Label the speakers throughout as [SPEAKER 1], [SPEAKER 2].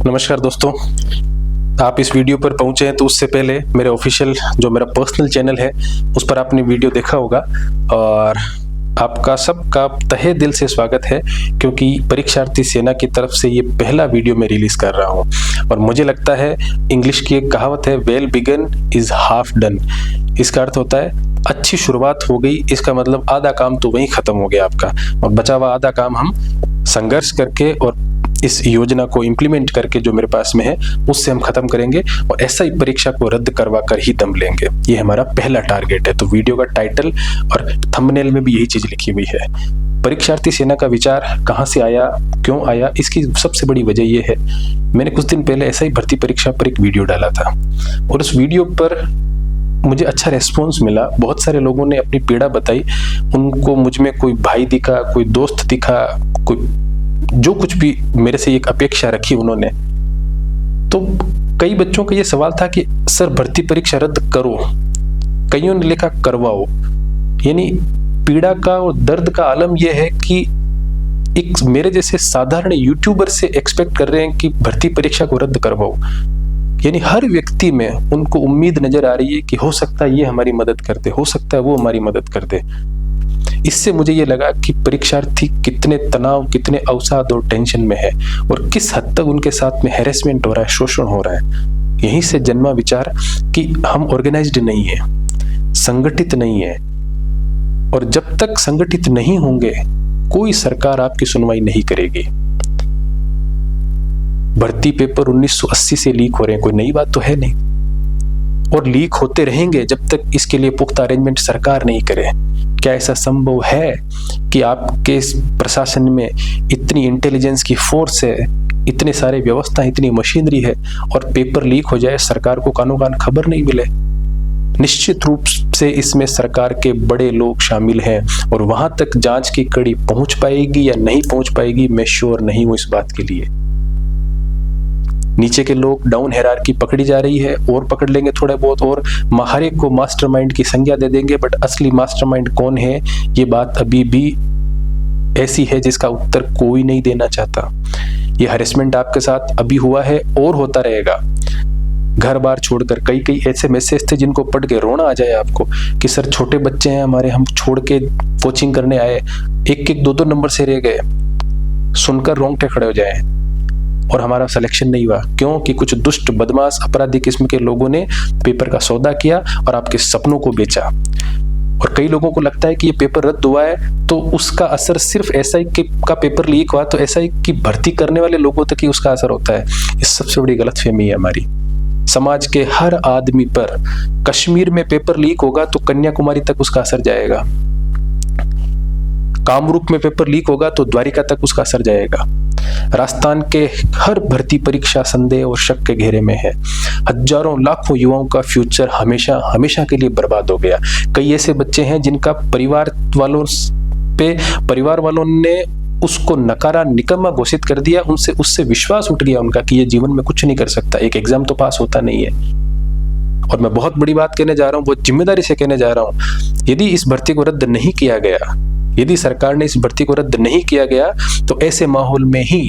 [SPEAKER 1] नमस्कार दोस्तों, आप इस वीडियो पर पहुंचे हैं तो उससे पहले मेरे ऑफिशियल जो मेरा पर्सनल चैनल है उस पर आपने वीडियो देखा होगा और आपका सबका तहे दिल से स्वागत है, क्योंकि परीक्षार्थी सेना की तरफ से ये पहला वीडियो मैं रिलीज कर रहा हूँ। और मुझे लगता है इंग्लिश की एक कहावत है, well begun is half done. इसका अर्थ होता है अच्छी शुरुआत हो गई, इसका मतलब आधा काम तो वहीं खत्म हो गया आपका, और बचा हुआ आधा काम हम संघर्ष करके और इस योजना को इम्प्लीमेंट करके जो मेरे पास में है उससे हम खत्म करेंगे और ऐसा ही परीक्षा को रद्द करवा कर ही दम लेंगे। ये हमारा पहला टारगेट है। तो वीडियो का टाइटल और थंबनेल में भी यही चीज लिखी हुई है। परीक्षार्थी सेना का विचार कहाँ से आया, क्यों आया, इसकी सबसे बड़ी वजह यह है, मैंने कुछ दिन पहले ऐसा ही भर्ती परीक्षा पर एक वीडियो डाला था और उस वीडियो पर मुझे अच्छा रेस्पॉन्स मिला। बहुत सारे लोगों ने अपनी पीड़ा बताई, उनको मुझ में कोई भाई दिखा, कोई दोस्त दिखा, कोई जो कुछ भी मेरे से एक अपेक्षा रखी उन्होंने। तो कई बच्चों का ये सवाल था कि सर भर्ती परीक्षा रद्द करो, कईयों ने लिखा करवाओ। यानी पीड़ा का और दर्द का आलम यह है कि एक मेरे जैसे साधारण यूट्यूबर से एक्सपेक्ट कर रहे हैं कि भर्ती परीक्षा को रद्द करवाओ। यानी हर व्यक्ति में उनको उम्मीद नजर आ रही है कि हो सकता है ये हमारी मदद कर दे, हो सकता है वो हमारी मदद कर दे। इससे मुझे ये लगा कि परीक्षार्थी कितने तनाव, कितने अवसाद और टेंशन में है और किस हद तक उनके साथ में हैरेसमेंट हो रहा है, शोषण हो रहा है। यहीं से जन्मा विचार कि हम ऑर्गेनाइज्ड नहीं है, संगठित नहीं है, और जब तक संगठित नहीं होंगे कोई सरकार आपकी सुनवाई नहीं करेगी। भर्ती पेपर 1980 से लीक हो रहे हैं, कोई नई बात तो है नहीं, और लीक होते रहेंगे जब तक इसके लिए पुख्ता अरेंजमेंट सरकार नहीं करे। क्या ऐसा संभव है कि आपके प्रशासन में इतनी इंटेलिजेंस की फोर्स है, इतने सारे व्यवस्था, इतनी मशीनरी है और पेपर लीक हो जाए, सरकार को कानो कान खबर नहीं मिले? निश्चित रूप से इसमें सरकार के बड़े लोग शामिल हैं और वहां तक जांच की कड़ी पहुंच पाएगी या नहीं पहुंच पाएगी, मैं श्योर नहीं हूं इस बात के लिए। नीचे के लोग, डाउन हायरार्की पकड़ी जा रही है और पकड़ लेंगे थोड़े बहुत, और हर एक को मास्टरमाइंड की संज्ञा दे देंगे, बट असली मास्टरमाइंड कौन है ये बात अभी भी ऐसी है जिसका उत्तर कोई नहीं देना चाहता। ये हैरेसमेंट आपके साथ अभी हुआ है और होता रहेगा। घर बार छोड़कर कई ऐसे मैसेज थे जिनको पढ़ के रोना आ जाए आपको कि सर छोटे बच्चे हैं हमारे, हम छोड़ के कोचिंग करने आए, एक 2 नंबर से रह गए, सुनकर रोंगटे खड़े हो जाए और हमारा सिलेक्शन नहीं हुआ। क्यों? कि कुछ दुष्ट, बदमाश, अपराधी किस्म के लोगों ने पेपर का सौदा किया और आपके सपनों को बेचा। और कई लोगों को लगता है कि ये पेपर रद्द हुआ है तो उसका असर सिर्फ एसआई का पेपर लीक हुआ तो एसआई की भर्ती करने वाले लोगों तक ही उसका असर होता है। इस सबसे बड़ी गलतफहमी है हमारी। समाज के हर आदमी पर, कश्मीर में पेपर लीक होगा तो कन्याकुमारी तक उसका असर जाएगा, कामरूप में पेपर लीक होगा तो द्वारिका तक उसका असर जाएगा। राजस्थान के हर भर्ती परीक्षा संदेह और शक के घेरे में है। हजारों लाखों युवाओं का फ्यूचर हमेशा के लिए बर्बाद हो गया। कई ऐसे बच्चे हैं जिनका परिवार वालों ने उसको नकारा, निकम्मा घोषित कर दिया, उससे विश्वास उठ गया उनका कि ये जीवन में कुछ नहीं कर सकता, एक एग्जाम तो पास होता नहीं है। और मैं बहुत बड़ी बात कहने जा रहा हूँ, बहुत जिम्मेदारी से कहने जा रहा हूँ, यदि इस भर्ती को रद्द नहीं किया गया, यदि सरकार ने इस भर्ती को रद्द नहीं किया गया तो ऐसे माहौल में ही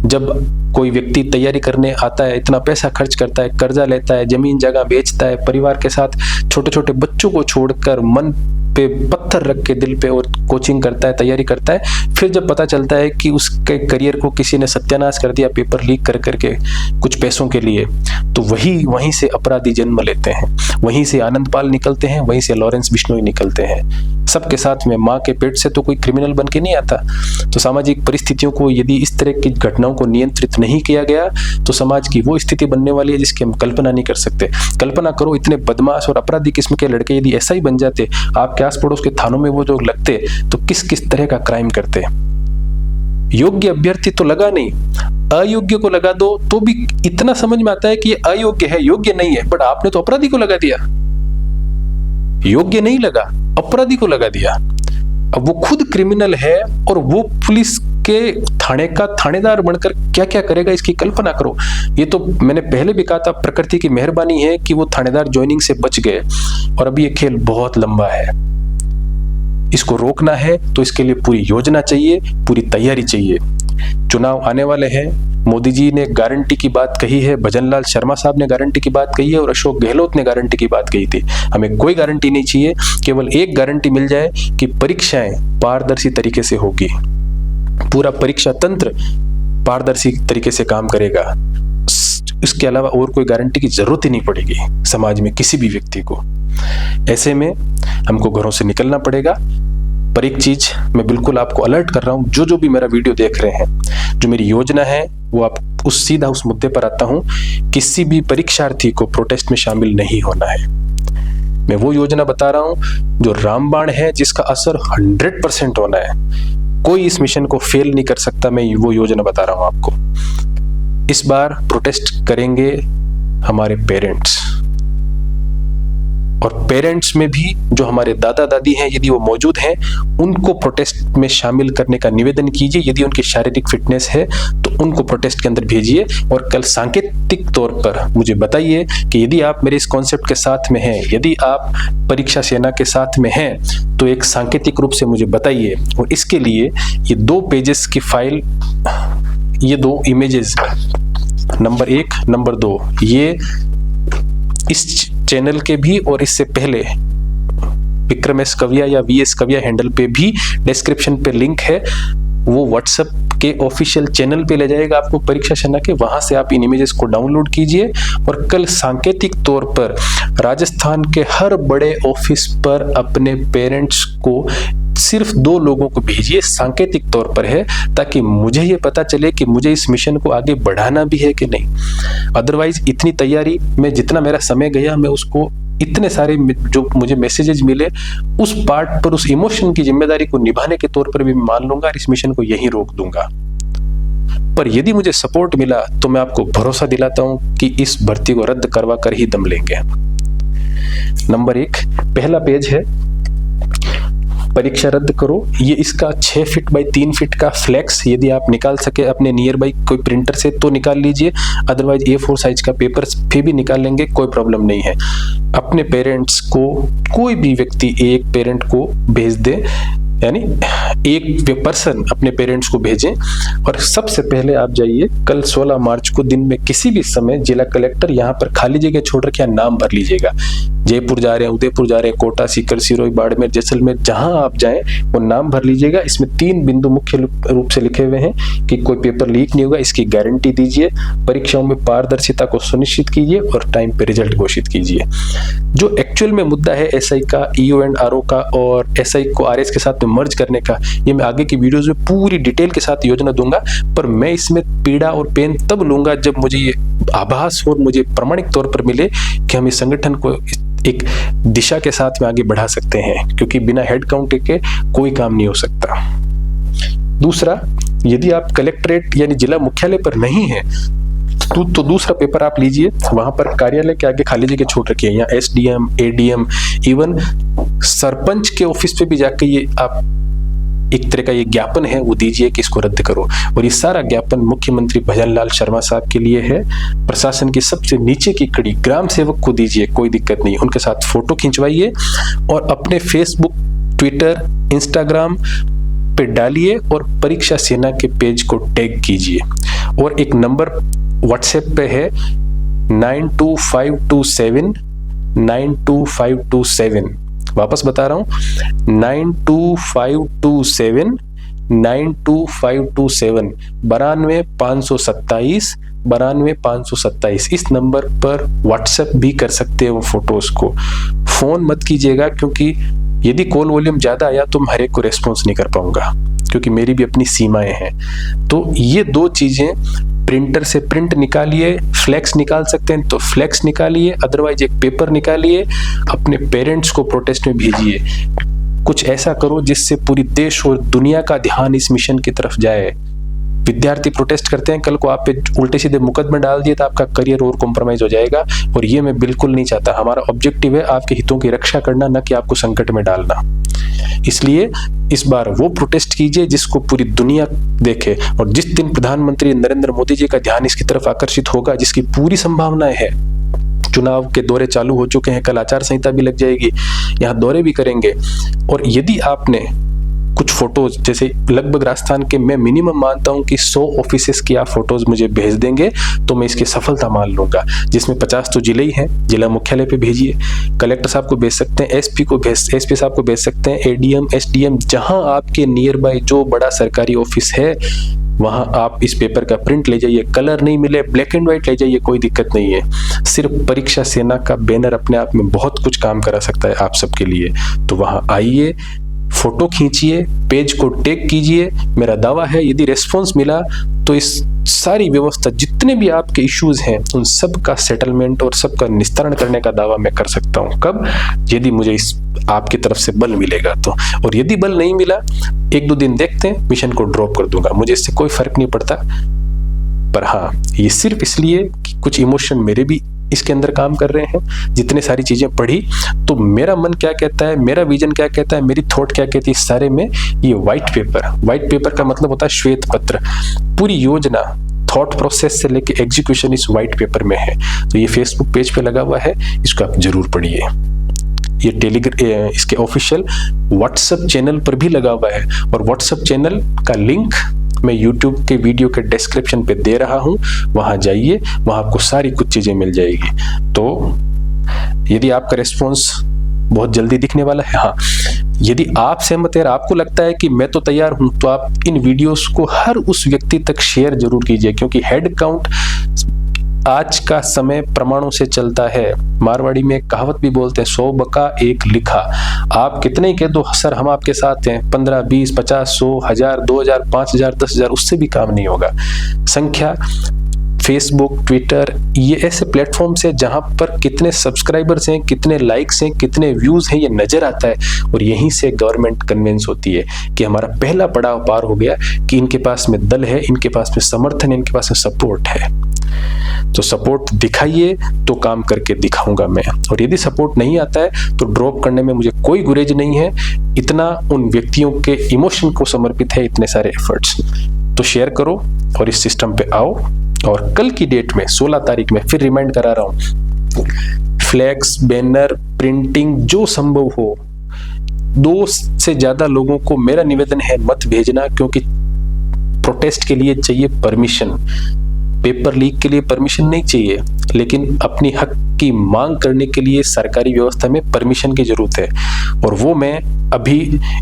[SPEAKER 1] जब कोई व्यक्ति तैयारी करने आता है, इतना पैसा खर्च करता है, कर्जा लेता है, जमीन जगह बेचता है, परिवार के साथ छोटे छोटे बच्चों को छोड़कर मन पे पत्थर रख के दिल पे और कोचिंग करता है, तैयारी करता है, फिर जब पता चलता है कि उसके करियर को किसी ने सत्यानाश कर दिया पेपर लीक कर करके कुछ पैसों के लिए, तो वहीं से अपराधी जन्म लेते हैं, वहीं से आनंदपाल निकलते हैं, वहीं से लॉरेंस बिश्नोई निकलते हैं। सबके साथ में माँ के पेट से तो कोई क्रिमिनल बन के नहीं आता। तो सामाजिक परिस्थितियों को यदि इस तरह की घटनाओं को नियंत्रित नहीं किया गया तो समाज की वो स्थिति बनने वाली है जिसकी हम कल्पना नहीं कर सकते। कल्पना करो, इतने बदमाश और अपराधी किस्म के लड़के यदि ऐसा ही बन जाते, आपके आस पड़ोस के थानों में वो जो लगते तो किस तरह का क्राइम करते। योग्य अभ्यर्थी तो लगा नहीं, अयोग्य को लगा दो तो भी इतना समझ में आता है कि ये अयोग्य है, योग्य नहीं है, बट आपने तो अपराधी को लगा दिया। योग्य नहीं लगा, अपराधी को लगा दिया। अब वो खुद क्रिमिनल है और वो पुलिस के थाने का थानेदार बनकर क्या क्या करेगा इसकी कल्पना करो। ये तो मैंने पहले भी कहा था, प्रकृति की मेहरबानी है कि वो थानेदार ज्वाइनिंग से बच गए, और अभी ये खेल बहुत लंबा है। इसको रोकना है तो इसके लिए पूरी योजना चाहिए, पूरी तैयारी चाहिए। चुनाव आने वाले हैं, मोदी जी ने गारंटी की बात कही है, भजनलाल शर्मा साहब ने गारंटी की बात कही है और अशोक गहलोत ने गारंटी की बात कही थी। हमें कोई गारंटी नहीं चाहिए, केवल एक गारंटी मिल जाए कि परीक्षाएं पारदर्शी तरीके से होगी, पूरा परीक्षा तंत्र पारदर्शी तरीके से काम करेगा। इसके अलावा और कोई गारंटी की जरूरत ही नहीं पड़ेगी समाज में किसी भी व्यक्ति को। ऐसे में हमको घरों से निकलना पड़ेगा। पर एक चीज मैं बिल्कुल आपको अलर्ट कर रहा हूं, जो भी मेरा वीडियो देख रहे हैं, जो मेरी योजना है वो आप सीधा उस मुद्दे पर आता हूं, किसी भी परीक्षार्थी को प्रोटेस्ट में शामिल नहीं होना है। मैं वो योजना बता रहा हूं जो रामबाण है, जिसका असर 100% होना है। कोई इस मिशन को फेल नहीं कर सकता। मैं वो योजना बता रहा हूं आपको। इस बार प्रोटेस्ट करेंगे हमारे पेरेंट्स, और पेरेंट्स में भी जो हमारे दादा दादी हैं, यदि वो मौजूद हैं, उनको प्रोटेस्ट में शामिल करने का निवेदन कीजिए। यदि उनकी शारीरिक फिटनेस है तो उनको प्रोटेस्ट के अंदर भेजिए। और कल सांकेतिक तौर पर मुझे बताइए कि यदि आप मेरे इस कॉन्सेप्ट के साथ में हैं, यदि आप परीक्षा सेना के साथ में हैं, तो एक सांकेतिक रूप से मुझे बताइए। और इसके लिए ये 2 पेजेस की फाइल, ये 2 इमेजेस, नंबर 1, नंबर 2, ये इस चैनल के भी और इससे पहले विक्रम एस कविया या वीएस कविया हैंडल पे भी डिस्क्रिप्शन पे लिंक है। वो व्हाट्सएप के ऑफिशियल चैनल पे ले जाएगा आपको परीक्षा सेना के। वहां से आप इन इमेजेस को डाउनलोड कीजिए और कल सांकेतिक तौर पर राजस्थान के हर बड़े ऑफिस पर अपने पेरेंट्स को, सिर्फ 2 लोगों को भेजिए। सांकेतिक तौर पर है, ताकि मुझे ये पता चले कि मुझे इस मिशन को आगे बढ़ाना भी है कि नहीं। अदरवाइज इतनी तैयारी में जितना मेरा समय गया, मैं उसको इतने सारे जो मुझे मैसेजेस मिले, उस पार्ट पर, उस इमोशन की जिम्मेदारी को निभाने के तौर पर भी मैं मान लूंगा और इस मिशन को यहीं रोक दूंगा। पर यदि मुझे सपोर्ट मिला तो मैं आपको भरोसा दिलाता हूं कि इस भर्ती को रद्द करवा कर ही दम लेंगे। नंबर 1, पहला पेज है, परीक्षा रद्द करो। ये इसका 6 फीट बाई 3 फीट का फ्लेक्स, यदि आप निकाल सके अपने नियर बाई कोई प्रिंटर से तो निकाल लीजिए, अदरवाइज A4 साइज का पेपर पे भी निकाल लेंगे, कोई प्रॉब्लम नहीं है। अपने पेरेंट्स को, कोई भी व्यक्ति एक पेरेंट को भेज दे, यानी एक पर्सन अपने पेरेंट्स को भेजें। और सबसे पहले आप जाइए कल 16 मार्च को दिन में किसी भी समय, जिला कलेक्टर यहाँ पर खाली जगह छोड़ रखे, नाम भर लीजिएगा। जयपुर जा रहे हैं, उदयपुर जा रहे हैं, कोटा, सीकर, सिरोही, बाड़मेर, जैसलमेर, जहां आप जाएं वो नाम भर लीजिएगा। इसमें 3 बिंदु मुख्य रूप से लिखे हुए हैं कि कोई पेपर लीक नहीं होगा, इसकी गारंटी दीजिए, परीक्षाओं में पारदर्शिता को सुनिश्चित कीजिए और टाइम पे रिजल्ट घोषित कीजिए। जो एक्चुअल में मुद्दा है SI का, EO एंड RO का और SI को RS के साथ में मर्ज करने का, ये मैं आगे की वीडियोस में पूरी डिटेल के साथ योजना दूंगा। पर मैं इसमें पीड़ा और पेन तब लूंगा जब मुझे ये आभास और मुझे प्रामाणिक तौर पर मिले कि हम इस संगठन को एक दिशा के साथ में आगे बढ़ा सकते हैं, क्योंकि बिना हेड काउंट के कोई काम नहीं हो सकता। दूसरा, यदि आप कलेक्ट्रेट यानी जिला मुख्यालय पर नहीं है तो दूसरा पेपर आप लीजिए। वहां पर कार्यालय के आगे खाली जगह छोड़ रखी है, यहाँ SDM, ADM, इवन सरपंच के ऑफिस पे भी जाकर ये आप एक तरह का ये ज्ञापन है वो दीजिए कि इसको रद्द करो। और ये सारा ज्ञापन मुख्यमंत्री भजनलाल शर्मा साहब के लिए है। प्रशासन की सबसे नीचे की कड़ी ग्राम सेवक को दीजिए, कोई दिक्कत नहीं, उनके साथ फोटो खिंचवाइए और अपने फेसबुक, ट्विटर, इंस्टाग्राम पे डालिए और परीक्षा सेना के पेज को टैग कीजिए। और एक नंबर व्हाट्सएप पे है 92527 92527, वापस बता रहा हूं 92527 92527 92527 92527। इस नंबर पर व्हाट्सएप भी कर सकते हो फोटोज को। फोन मत कीजिएगा, क्योंकि यदि कॉल वॉल्यूम ज्यादा आया तो मैं हर एक को रेस्पॉन्स नहीं कर पाऊंगा, क्योंकि मेरी भी अपनी सीमाएं हैं। तो ये 2 चीजें, प्रिंटर से प्रिंट निकालिए, फ्लेक्स निकाल सकते हैं तो फ्लेक्स निकालिए, अदरवाइज एक पेपर निकालिए, अपने पेरेंट्स को प्रोटेस्ट में भेजिए। कुछ ऐसा करो जिससे पूरी देश और दुनिया का ध्यान इस मिशन की तरफ जाए। विद्यार्थी प्रोटेस्ट करते हैं, कल को आप पे उल्टे सीधे मुकदमे डाल दिए तो आपका करियर और कॉम्प्रोमाइज हो जाएगा, और ये मैं बिल्कुल नहीं चाहता। हमारा ऑब्जेक्टिव है आपके हितों की रक्षा करना, न कि आपको संकट में डालना। इसलिए इस बार वो प्रोटेस्ट कीजिए जिसको पूरी दुनिया देखे। और जिस दिन प्रधानमंत्री नरेंद्र मोदी जी का ध्यान इसकी तरफ आकर्षित होगा, जिसकी पूरी संभावनाएं है, चुनाव के दौरे चालू हो चुके हैं, कल आचार संहिता भी लग जाएगी, यहाँ दौरे भी करेंगे। और यदि आपने कुछ फोटोज, जैसे लगभग राजस्थान के मैं मिनिमम मानता हूं कि 100 ऑफिसेस की आप फोटोज मुझे भेज देंगे तो मैं इसकी सफलता मान लूंगा, जिसमें 50 तो जिले ही हैं, जिला मुख्यालय पे भेजिए, कलेक्टर साहब को भेज सकते हैं, एसपी साहब को भेज सकते हैं, एडीएम एसडीएम, जहां आपके नियर बाय जो बड़ा सरकारी ऑफिस है वहां आप इस पेपर का प्रिंट ले जाइए, कलर नहीं मिले ब्लैक एंड व्हाइट ले जाइए, कोई दिक्कत नहीं है। सिर्फ परीक्षा सेना का बैनर अपने आप में बहुत कुछ काम करा सकता है आप सबके लिए। तो वहां आइए, फोटो खींचिए, पेज को टैग कीजिए। मेरा दावा है यदि रेस्पॉन्स मिला तो इस सारी व्यवस्था, जितने भी आपके इश्यूज हैं, उन सब का सेटलमेंट और सबका निस्तारण करने का दावा मैं कर सकता हूं। कब? यदि मुझे इस आपकी तरफ से बल मिलेगा तो। और यदि बल नहीं मिला, 1-2 दिन देखते हैं, मिशन को ड्रॉप कर दूंगा, मुझे इससे कोई फर्क नहीं पड़ता। पर हाँ, ये सिर्फ इसलिए कि कुछ इमोशन मेरे भी इसके अंदर काम कर रहे हैं। जितने सारी चीजें पढ़ी तो मेरा मन क्या कहता है, मेरा विजन क्या कहता है, मेरी थॉट क्या कहती है, इस सारे में ये व्हाइट पेपर का मतलब होता है श्वेत पत्र। पूरी योजना, थॉट प्रोसेस से लेके एग्जीक्यूशन इस व्हाइट पेपर में है। तो ये फेसबुक पेज पे लगा हुआ है, इसको आप जरूर पढ़िए। ये इसके ऑफिशियल व्हाट्सएप चैनल पर भी लगा हुआ है, और व्हाट्सएप चैनल का लिंक मैं YouTube के वीडियो के डिस्क्रिप्शन पे दे रहा हूं, वहां जाइए, वहां आपको सारी कुछ चीजें मिल जाएगी। तो यदि आपका रिस्पॉन्स बहुत जल्दी दिखने वाला है, हाँ, यदि आप सहमत हैं, आपको लगता है कि मैं तो तैयार हूं, तो आप इन वीडियोस को हर उस व्यक्ति तक शेयर जरूर कीजिए, क्योंकि हेड काउंट आज का समय प्रमाणों से चलता है। मारवाड़ी में एक कहावत भी बोलते हैं, 100 बका 1 लिखा। आप कितने ही कह दो सर हम आपके साथ हैं, 15, 20, 50, 100, 1000, 2000, 5000, 10,000, उससे भी काम नहीं होगा। संख्या, फेसबुक, ट्विटर, ये ऐसे प्लेटफॉर्म्स है जहां पर कितने सब्सक्राइबर्स हैं, कितने लाइक्स हैं, कितने व्यूज हैं, ये नजर आता है। और यहीं से गवर्नमेंट कन्विंस होती है कि हमारा पहला पड़ाव पार हो गया, कि इनके पास में दल है, इनके पास में समर्थन है, इनके पास में सपोर्ट है। तो सपोर्ट दिखाइए तो काम करके दिखाऊंगा मैं। और यदि सपोर्ट नहीं आता है तो ड्रॉप करने में मुझे कोई गुरेज नहीं है। इतना उन व्यक्तियों के इमोशन को समर्पित है, इतने सारे एफर्ट्स। तो शेयर करो और इस सिस्टम पे आओ। और कल की डेट में 16 तारीख में फिर रिमाइंड करा रहा हूं, फ्लैक्स, बैनर, प्रिंटिंग जो संभव हो, 2 से ज्यादा लोगों को मेरा निवेदन है मत भेजना, क्योंकि प्रोटेस्ट के लिए चाहिए परमिशन, पेपर लीक के लिए परमिशन नहीं चाहिए, लेकिन अपनी हक की मांग करने के लिए सरकारी व्यवस्था में परमिशन की जरूरत है। और वो मैं अभी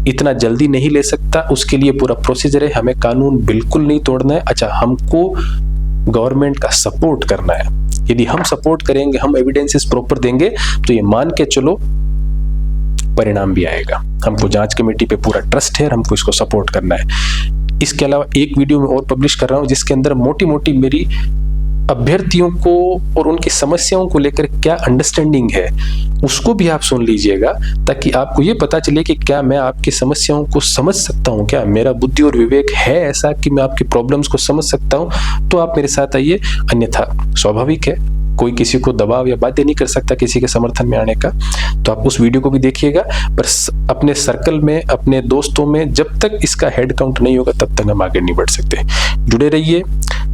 [SPEAKER 1] इतना जल्दी नहीं ले सकता, उसके लिए पूरा प्रोसीजर है। हमें कानून बिल्कुल नहीं तोड़ना है। अच्छा, हमको गवर्नमेंट का सपोर्ट करना है। यदि हम सपोर्ट करेंगे, हम एविडेंसेस प्रॉपर देंगे, तो ये मान के चलो परिणाम भी आएगा। हमको जांच कमेटी पे पूरा ट्रस्ट है और हमको इसको सपोर्ट करना है। इसके अलावा एक वीडियो मैं और पब्लिश कर रहा हूं, जिसके अंदर मोटी मोटी मेरी अभ्यर्थियों को और उनकी समस्याओं को लेकर क्या अंडरस्टैंडिंग है, उसको भी आप सुन लीजिएगा, ताकि आपको ये पता चले कि क्या मैं आपकी समस्याओं को समझ सकता हूं, क्या मेरा बुद्धि और विवेक है ऐसा कि मैं आपकी प्रॉब्लम्स को समझ सकता हूं। तो आप मेरे साथ आइए, अन्यथा स्वाभाविक है, कोई किसी को दबाव या बाध्य नहीं कर सकता किसी के समर्थन में आने का। तो आप उस वीडियो को भी देखिएगा, पर अपने सर्कल में, अपने दोस्तों में, जब तक इसका हेड काउंट नहीं होगा तब तक हम आगे नहीं बढ़ सकते। जुड़े रहिए,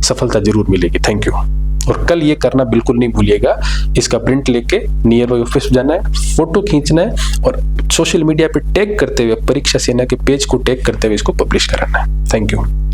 [SPEAKER 1] सफलता जरूर मिलेगी। Thank you. और कल ये करना बिल्कुल नहीं भूलिएगा, इसका प्रिंट लेके नियर बाय ऑफिस जाना है, फोटो खींचना है और सोशल मीडिया पे टैग करते हुए, परीक्षा सेना के पेज को टैग करते हुए इसको पब्लिश कराना है। Thank you.